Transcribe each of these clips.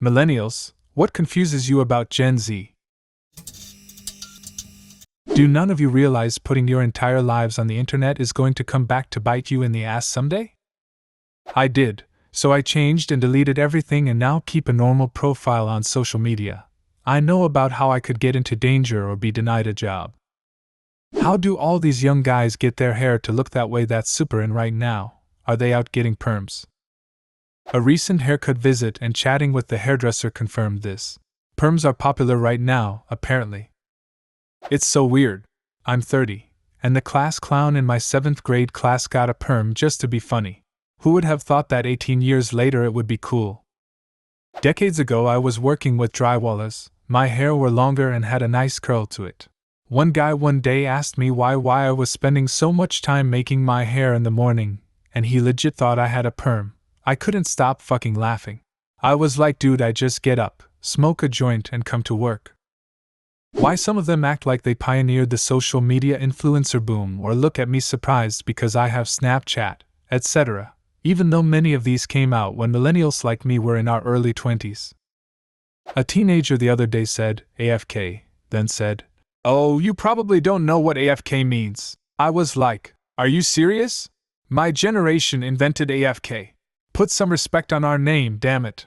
Millennials, what confuses you about Gen Z? Do none of you realize putting your entire lives on the internet is going to come back to bite you in the ass someday? I did, so I changed and deleted everything and now keep a normal profile on social media. I know about how I could get into danger or be denied a job. How do all these young guys get their hair to look that way that's super in right now? Are they out getting perms? A recent haircut visit and chatting with the hairdresser confirmed this. Perms are popular right now, apparently. It's so weird. I'm 30, and the class clown in my 7th grade class got a perm just to be funny. Who would have thought that 18 years later it would be cool? Decades ago I was working with drywallers, my hair were longer and had a nice curl to it. One guy one day asked me why I was spending so much time making my hair in the morning, and he legit thought I had a perm. I couldn't stop fucking laughing. I was like, dude, I just get up, smoke a joint and come to work. Why some of them act like they pioneered the social media influencer boom or look at me surprised because I have Snapchat, etc., even though many of these came out when millennials like me were in our early 20s. A teenager the other day said, AFK, then said, "Oh, you probably don't know what AFK means." I was like, are you serious? My generation invented AFK. Put some respect on our name, damn it.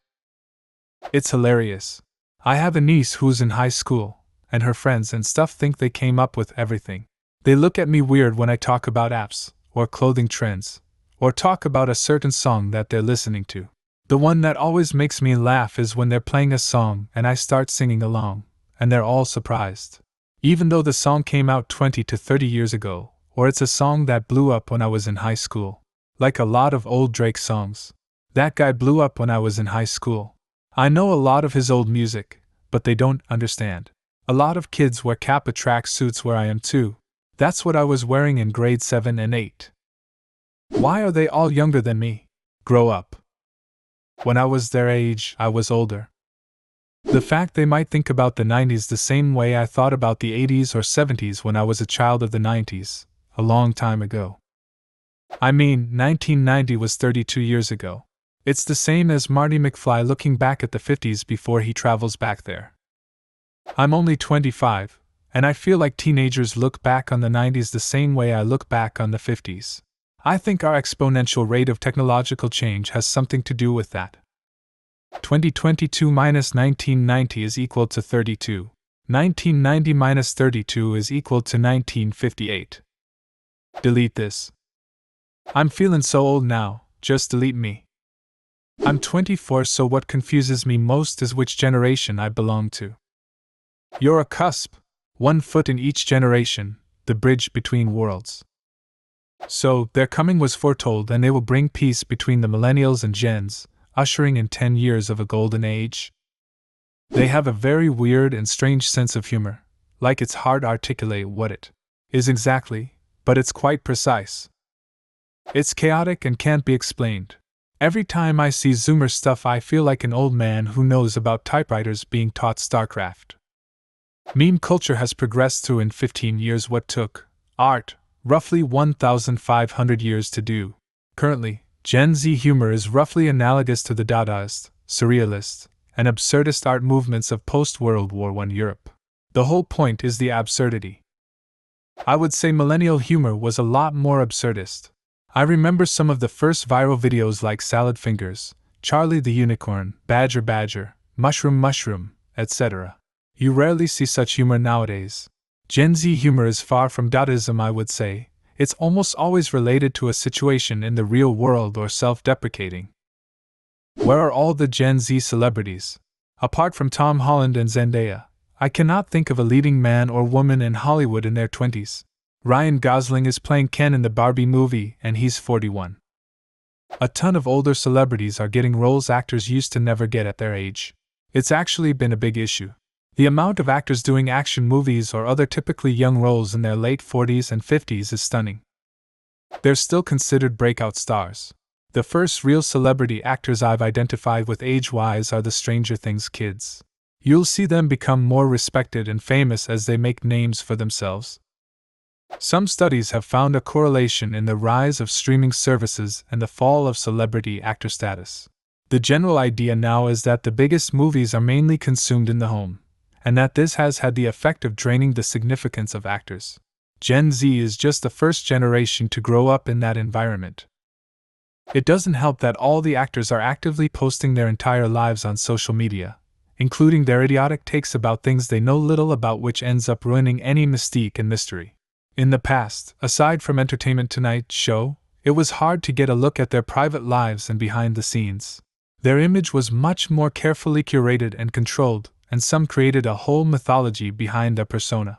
It's hilarious. I have a niece who's in high school, and her friends and stuff think they came up with everything. They look at me weird when I talk about apps, or clothing trends, or talk about a certain song that they're listening to. The one that always makes me laugh is when they're playing a song and I start singing along, and they're all surprised. Even though the song came out 20 to 30 years ago, or it's a song that blew up when I was in high school. Like a lot of old Drake songs. That guy blew up when I was in high school. I know a lot of his old music, but they don't understand. A lot of kids wear Kappa track suits where I am too. That's what I was wearing in grade 7 and 8. Why are they all younger than me? Grow up. When I was their age, I was older. The fact they might think about the 90s the same way I thought about the 80s or 70s when I was a child of the 90s, a long time ago. I mean, 1990 was 32 years ago. It's the same as Marty McFly looking back at the 50s before he travels back there. I'm only 25, and I feel like teenagers look back on the 90s the same way I look back on the 50s. I think our exponential rate of technological change has something to do with that. 2022 minus 1990 is equal to 32. 1990 minus 32 is equal to 1958. Delete this. I'm feeling so old now, just delete me. I'm 24, so what confuses me most is which generation I belong to. You're a cusp, 1 foot in each generation, the bridge between worlds. So, their coming was foretold and they will bring peace between the millennials and gens, ushering in 10 years of a golden age. They have a very weird and strange sense of humor, like it's hard to articulate what it is exactly, but it's quite precise. It's chaotic and can't be explained. Every time I see Zoomer stuff I feel like an old man who knows about typewriters being taught StarCraft. Meme culture has progressed through in 15 years what took art roughly 1,500 years to do. Currently, Gen Z humor is roughly analogous to the Dadaist, Surrealist, and absurdist art movements of post-World War I Europe. The whole point is the absurdity. I would say millennial humor was a lot more absurdist. I remember some of the first viral videos like Salad Fingers, Charlie the Unicorn, Badger Badger, Mushroom Mushroom, etc. You rarely see such humor nowadays. Gen Z humor is far from Dadaism, I would say. It's almost always related to a situation in the real world or self-deprecating. Where are all the Gen Z celebrities? Apart from Tom Holland and Zendaya, I cannot think of a leading man or woman in Hollywood in their 20s. Ryan Gosling is playing Ken in the Barbie movie and he's 41. A ton of older celebrities are getting roles actors used to never get at their age. It's actually been a big issue. The amount of actors doing action movies or other typically young roles in their late 40s and 50s is stunning. They're still considered breakout stars. The first real celebrity actors I've identified with age-wise are the Stranger Things kids. You'll see them become more respected and famous as they make names for themselves. Some studies have found a correlation in the rise of streaming services and the fall of celebrity actor status. The general idea now is that the biggest movies are mainly consumed in the home, and that this has had the effect of draining the significance of actors. Gen Z is just the first generation to grow up in that environment. It doesn't help that all the actors are actively posting their entire lives on social media, including their idiotic takes about things they know little about, which ends up ruining any mystique and mystery. In the past, aside from Entertainment Tonight show, it was hard to get a look at their private lives and behind the scenes. Their image was much more carefully curated and controlled, and some created a whole mythology behind their persona.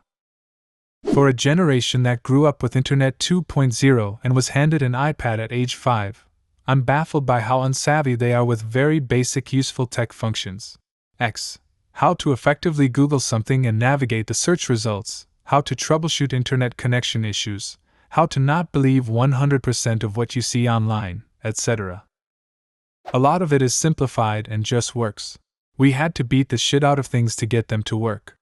For a generation that grew up with Internet 2.0 and was handed an iPad at age 5, I'm baffled by how unsavvy they are with very basic useful tech functions. How to effectively Google something and navigate the search results, how to troubleshoot internet connection issues, how to not believe 100% of what you see online, etc. A lot of it is simplified and just works. We had to beat the shit out of things to get them to work.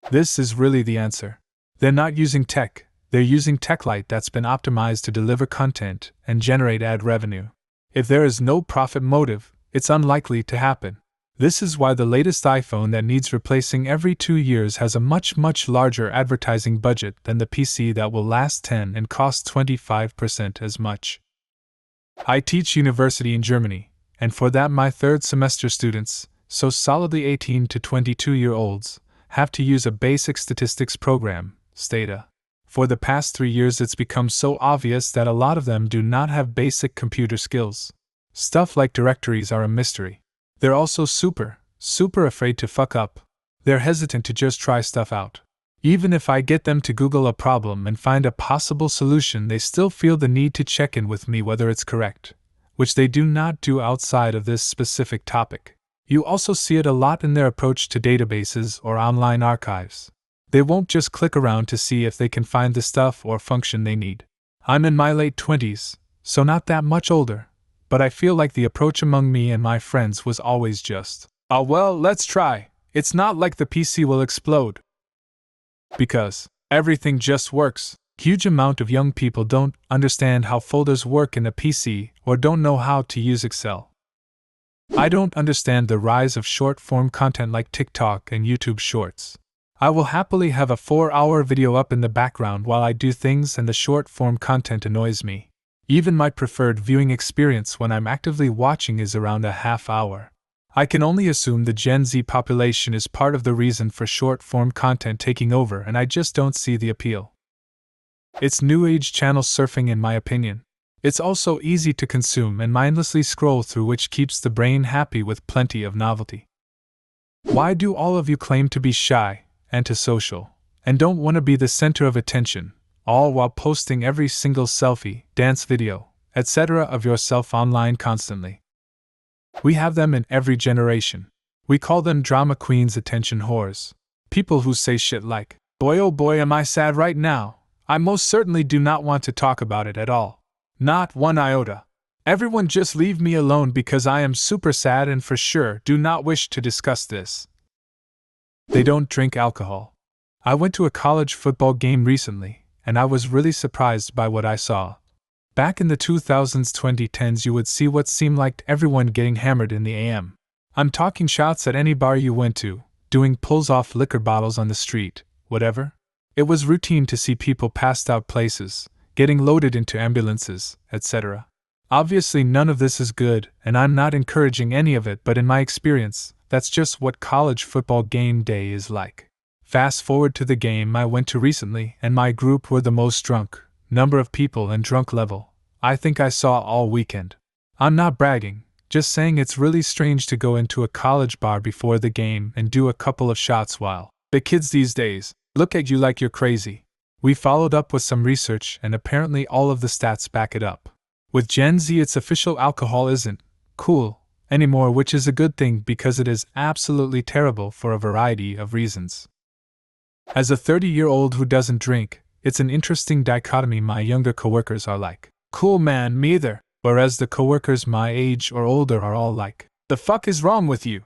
This is really the answer. They're not using tech, they're using TechLight that's been optimized to deliver content and generate ad revenue. If there is no profit motive, it's unlikely to happen. This is why the latest iPhone that needs replacing every 2 years has a much larger advertising budget than the PC that will last 10 and cost 25% as much. I teach university in Germany, and for that my third semester students, so solidly 18 to 22-year-olds, have to use a basic statistics program, Stata. For the past 3 years it's become so obvious that a lot of them do not have basic computer skills. Stuff like directories are a mystery. They're also super afraid to fuck up. They're hesitant to just try stuff out. Even if I get them to Google a problem and find a possible solution, they still feel the need to check in with me whether it's correct, which they do not do outside of this specific topic. You also see it a lot in their approach to databases or online archives. They won't just click around to see if they can find the stuff or function they need. I'm in my late 20s, so not that much older, but I feel like the approach among me and my friends was always just, "Oh well, let's try. It's not like the PC will explode." Because everything just works. Huge amount of young people don't understand how folders work in a PC or don't know how to use Excel. I don't understand the rise of short-form content like TikTok and YouTube Shorts. I will happily have a 4-hour video up in the background while I do things, and the short-form content annoys me. Even my preferred viewing experience when I'm actively watching is around a half hour. I can only assume the Gen Z population is part of the reason for short-form content taking over, and I just don't see the appeal. It's new age channel surfing in my opinion. It's also easy to consume and mindlessly scroll through, which keeps the brain happy with plenty of novelty. Why do all of you claim to be shy, antisocial, and don't want to be the center of attention, all while posting every single selfie, dance video, etc. of yourself online constantly? We have them in every generation. We call them drama queens, attention whores. People who say shit like, "Boy oh boy am I sad right now. I most certainly do not want to talk about it at all. Not one iota. Everyone just leave me alone because I am super sad and for sure do not wish to discuss this." They don't drink alcohol. I went to a college football game recently, and I was really surprised by what I saw. Back in the 2000s, 2010s, you would see what seemed like everyone getting hammered in the AM. I'm talking shots at any bar you went to, doing pulls off liquor bottles on the street, whatever. It was routine to see people passed out places, getting loaded into ambulances, etc. Obviously none of this is good, and I'm not encouraging any of it, but in my experience, that's just what college football game day is like. Fast forward to the game I went to recently, and my group were the most drunk, number of people and drunk level, I think I saw all weekend. I'm not bragging, just saying it's really strange to go into a college bar before the game and do a couple of shots while the kids these days look at you like you're crazy. We followed up with some research, and apparently all of the stats back it up. With Gen Z, it's official alcohol isn't cool anymore, which is a good thing because it is absolutely terrible for a variety of reasons. As a 30-year-old who doesn't drink, it's an interesting dichotomy. My younger coworkers are like, "Cool man, me either," whereas the coworkers my age or older are all like, "The fuck is wrong with you?"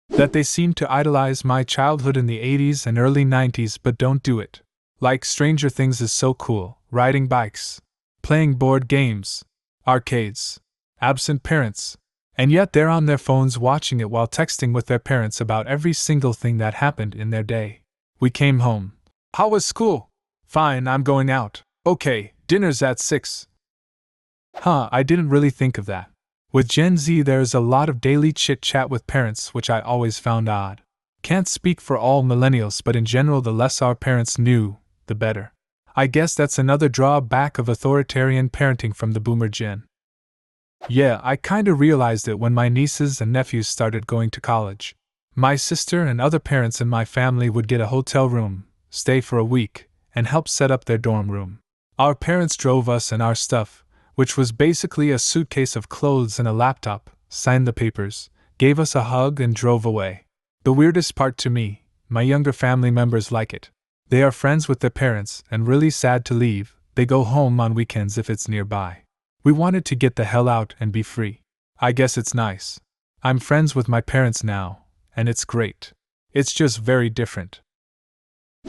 That they seem to idolize my childhood in the 80s and early 90s but don't do it. Like Stranger Things is so cool, riding bikes, playing board games, arcades, absent parents, And yet they're on their phones watching it while texting with their parents about every single thing that happened in their day. We came home. How was school? Fine, I'm going out. Okay, dinner's at 6. I didn't really think of that. With Gen Z, there's a lot of daily chit-chat with parents, which I always found odd. Can't speak for all millennials, but in general, the less our parents knew, the better. I guess that's another drawback of authoritarian parenting from the boomer gen. Yeah, I kinda realized it when my nieces and nephews started going to college. My sister and other parents in my family would get a hotel room, stay for a week, and help set up their dorm room. Our parents drove us and our stuff, which was basically a suitcase of clothes and a laptop, signed the papers, gave us a hug, and drove away. The weirdest part to me, my younger family members like it. They are friends with their parents and really sad to leave. They go home on weekends if it's nearby. We wanted to get the hell out and be free. I guess it's nice. I'm friends with my parents now, and it's great. It's just very different.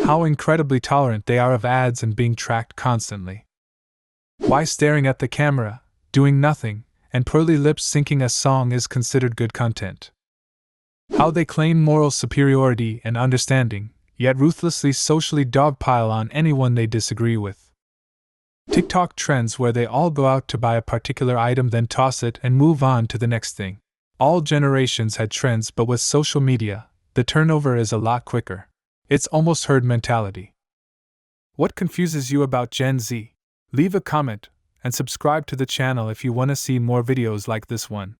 How incredibly tolerant they are of ads and being tracked constantly. Why staring at the camera, doing nothing, and pearly lips syncing a song is considered good content. How they claim moral superiority and understanding, yet ruthlessly socially dogpile on anyone they disagree with. TikTok trends where they all go out to buy a particular item, then toss it and move on to the next thing. All generations had trends, but with social media, the turnover is a lot quicker. It's almost herd mentality. What confuses you about Gen Z? Leave a comment and subscribe to the channel if you want to see more videos like this one.